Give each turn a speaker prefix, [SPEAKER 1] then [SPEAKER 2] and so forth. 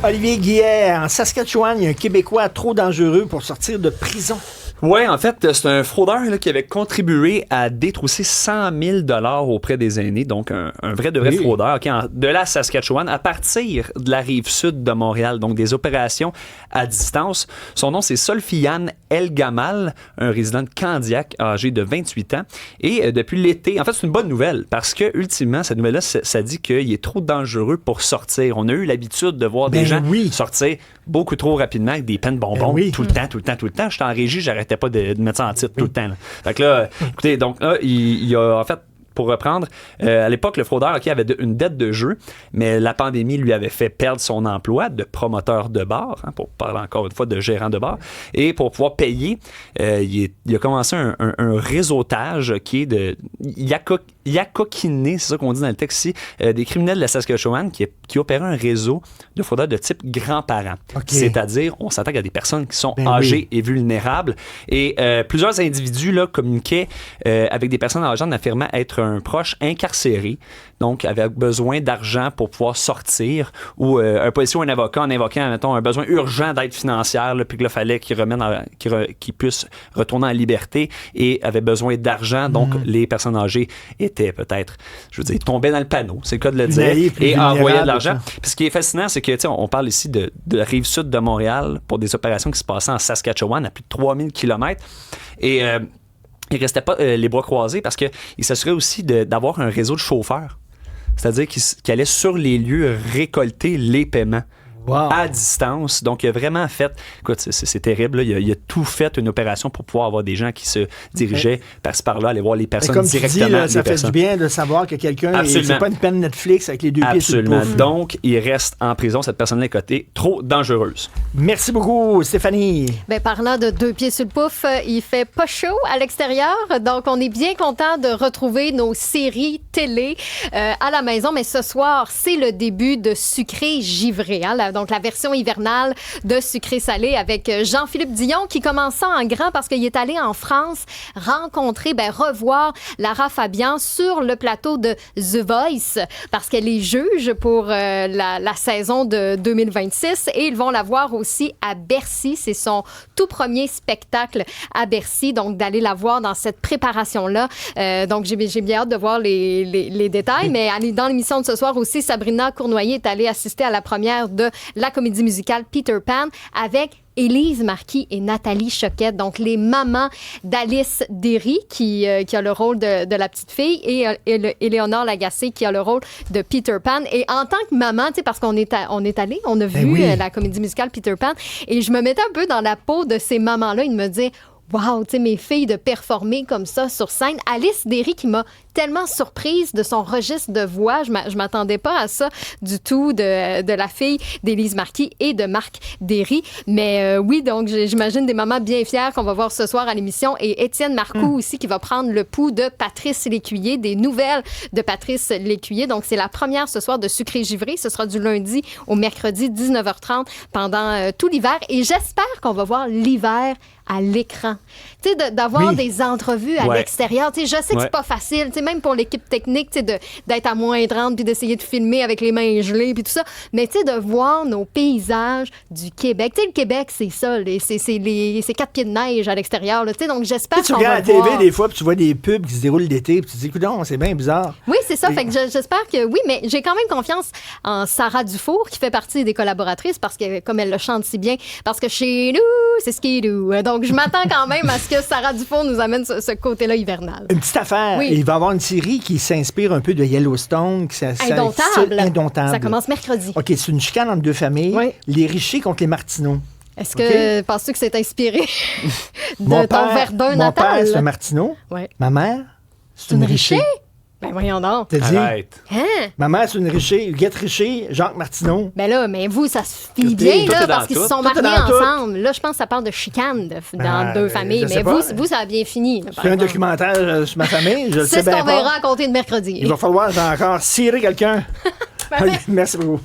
[SPEAKER 1] Olivier Guillet, en Saskatchewan, il y a un Québécois trop dangereux pour sortir de prison.
[SPEAKER 2] Oui, en fait, c'est un fraudeur là, qui avait contribué à détrousser 100 000 $ auprès des aînés, donc un vrai de vrai fraudeur de la Saskatchewan à partir de la rive sud de Montréal, donc des opérations à distance. Son nom, c'est Solfian El Gamal, un résident de Candiac âgé de 28 ans. Et depuis l'été, en fait, c'est une bonne nouvelle parce que, ultimement, cette nouvelle-là, ça dit qu'il est trop dangereux pour sortir. On a eu l'habitude de voir des gens sortir beaucoup trop rapidement avec des peines bonbons tout le temps. J'étais en régie, j'arrêtais pas de mettre ça en titre tout le temps. Là. Fait que là, écoutez, donc là, il a en fait, pour reprendre, à l'époque, le fraudeur avait une dette de jeu, mais la pandémie lui avait fait perdre son emploi de promoteur de bar, pour parler encore une fois de gérant de bar, et pour pouvoir payer, il a commencé un réseautage qui est de... Il a coquiné, c'est ça qu'on dit dans le texte ici, des criminels de la Saskatchewan qui opéraient un réseau de fraudeurs de type grands-parents. Okay. C'est-à-dire, on s'attaque à des personnes qui sont âgées et vulnérables. Et plusieurs individus là, communiquaient avec des personnes âgées en affirmant être un proche incarcéré, donc avait besoin d'argent pour pouvoir sortir, ou un policier ou un avocat en invoquant, mettons, un besoin urgent d'aide financière, là, puis qu'il fallait qu'il puisse retourner en liberté et avait besoin d'argent. Donc, les personnes âgées étaient peut-être, je veux dire, tombaient dans le panneau, c'est le cas de le dire, et envoyaient de l'argent. Puis ce qui est fascinant, c'est que, tu sais, on parle ici de la rive sud de Montréal pour des opérations qui se passaient en Saskatchewan à plus de 3000 km. Et il restait pas les bras croisés parce qu'il s'assurait aussi d'avoir un réseau de chauffeurs. C'est-à-dire qu'il allait sur les lieux récolter les paiements. À distance. Donc, il a vraiment fait... Écoute, c'est terrible. Là. Il a tout fait une opération pour pouvoir avoir des gens qui se dirigeaient par-ci par-là, aller voir les personnes comme directement.
[SPEAKER 1] Tu dis, là, ça fait du bien de savoir que quelqu'un... C'est pas une peine Netflix avec les deux pieds sur le pouf.
[SPEAKER 2] Donc, il reste en prison. Cette personne-là est cotée trop dangereuse.
[SPEAKER 1] Merci beaucoup, Stéphanie.
[SPEAKER 3] Bien, parlant de deux pieds sur le pouf, il fait pas chaud à l'extérieur. Donc, on est bien content de retrouver nos séries télé à la maison. Mais ce soir, c'est le début de Sucré Givré. Hein, donc, la version hivernale de Sucré Salé avec Jean-Philippe Dion qui commence ça en grand parce qu'il est allé en France revoir Lara Fabian sur le plateau de The Voice parce qu'elle est juge pour la saison de 2026 et ils vont la voir aussi à Bercy. C'est son tout premier spectacle à Bercy, donc d'aller la voir dans cette préparation-là. Donc, j'ai bien hâte de voir les détails, mais dans l'émission de ce soir aussi, Sabrina Cournoyer est allée assister à la première de la comédie musicale Peter Pan avec Élise Marquis et Nathalie Choquette, donc les mamans d'Alice Derry qui a le rôle de la petite fille et Éléonore Lagacé qui a le rôle de Peter Pan. Et en tant que maman, tu sais, parce qu'on est allé, on a vu la comédie musicale Peter Pan et je me mettais un peu dans la peau de ces mamans-là et de me dire wow, tu sais, mes filles de performer comme ça sur scène. Alice Derry qui m'a tellement surprise de son registre de voix. Je m'attendais pas à ça du tout de la fille d'Élise Marquis et de Marc Derry. Mais oui, donc j'imagine des mamans bien fières qu'on va voir ce soir à l'émission. Et Étienne Marcoux aussi qui va prendre le pouls de Patrice Lécuyer, des nouvelles de Patrice Lécuyer. Donc c'est la première ce soir de Sucré Givré. Ce sera du lundi au mercredi 19h30 pendant tout l'hiver. Et j'espère qu'on va voir l'hiver à l'écran. Tu sais, d'avoir des entrevues à l'extérieur. Tu sais, je sais que c'est pas facile, tu sais, même pour l'équipe technique, tu sais, d'être à moins 30 puis d'essayer de filmer avec les mains gelées puis tout ça. Mais tu sais, de voir nos paysages du Québec. Tu sais, le Québec, c'est ça. C'est 4 pieds de neige à l'extérieur. Tu sais, donc j'espère qu'on va voir...
[SPEAKER 1] Tu regardes la TV des fois puis tu vois des pubs qui se déroulent l'été puis tu te dis, écoute, c'est bien bizarre.
[SPEAKER 3] Oui, c'est ça. Fait que j'espère que oui, mais j'ai quand même confiance en Sarah Dufour qui fait partie des collaboratrices parce que, comme elle le chante si bien, parce que chez nous, c'est ce qui est doux. Donc, je m'attends quand même à ce que Sarah Dufour nous amène ce côté-là hivernal.
[SPEAKER 1] Une petite affaire. Oui. Il va y avoir une série qui s'inspire un peu de Yellowstone.
[SPEAKER 3] Indomptable. Ça commence mercredi.
[SPEAKER 1] OK, c'est une chicane entre deux familles. Oui. Les Richer contre les Martineau.
[SPEAKER 3] Est-ce que penses-tu que c'est inspiré de ton Verdun natal?
[SPEAKER 1] Mon père, c'est un Martineau. Oui. Ma mère, c'est une Richer.
[SPEAKER 3] Ben voyons donc.
[SPEAKER 1] T'as dit?
[SPEAKER 2] Arrête.
[SPEAKER 3] Hein?
[SPEAKER 1] Ma mère, c'est une Richer. Huguette Richer, Jacques Martineau.
[SPEAKER 3] Ben là, mais vous, ça se finit bien, là, parce qu'ils se sont mariés ensemble. Là, je pense que ça parle de chicane dans deux familles. Mais vous, ça a bien fini.
[SPEAKER 1] C'est un documentaire sur ma famille. Je le sais bien pas.
[SPEAKER 3] C'est ce qu'on verra à compter de mercredi.
[SPEAKER 1] Il va falloir encore cirer quelqu'un. Merci beaucoup.